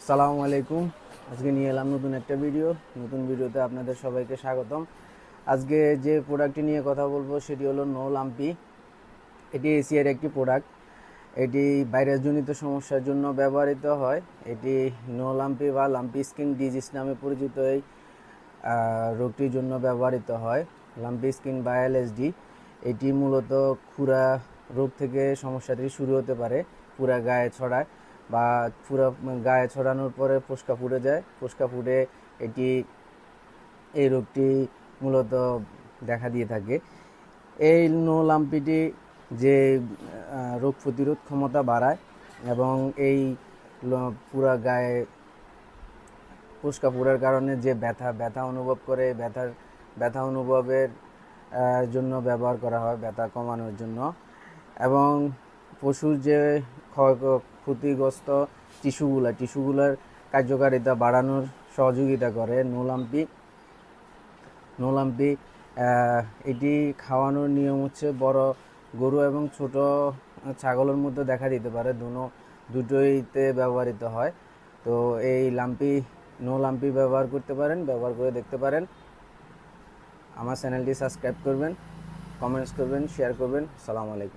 সালামু আলাইকুম। আজকে নিয়ে এলাম নতুন একটা ভিডিও। নতুন ভিডিওতে আপনাদের সবাইকে স্বাগতম। আজকে যে প্রোডাক্টটি নিয়ে কথা বলবো সেটি হলো নো লাম্পি। এটি এশিয়ার একটি প্রোডাক্ট। এটি ভাইরাসজনিত সমস্যার জন্য ব্যবহৃত হয়। এটি নো লাম্পি বা লাম্পি স্কিন ডিজিজ নামে পরিচিত এই রোগটির জন্য ব্যবহৃত হয়। লাম্পি স্কিন বা এলএসডি এটি মূলত খুরা রোগ থেকে সমস্যাটি শুরু হতে পারে। পুরা গায়ে ছড়ায় বা পুরো গায়ে ছড়ানোর পরে ফোস্কা ফুটে যায়। ফোস্কা ফুটে এটি এই রোগটি মূলত দেখা দিয়ে থাকে। এই নো লাম্পিটি যে রোগ প্রতিরোধ ক্ষমতা বাড়ায় এবং এই পুরা গায়ে ফোস্কা ফুটার কারণে যে ব্যথা অনুভব করে ব্যথা অনুভবের জন্য ব্যবহার করা হয়, ব্যথা কমানোর জন্য। এবং পশুর যে ক্ষতিগ্রস্ত টিস্যুগুলার কার্যকারিতা বাড়ানোর সহযোগিতা করে নোলাম্পি। এটি খাওয়ানোর নিয়ম হচ্ছে বড় গরু এবং ছোট ছাগলের মধ্যে দেখা দিতে পারে, দুটোইতে ব্যবহৃত হয়। তো এই নো লাম্পি ব্যবহার করতে পারেন, ব্যবহার করে দেখতে পারেন। আমার চ্যানেলটি সাবস্ক্রাইব করবেন, কমেন্টস করবেন, শেয়ার করবেন। আসসালামু আলাইকুম।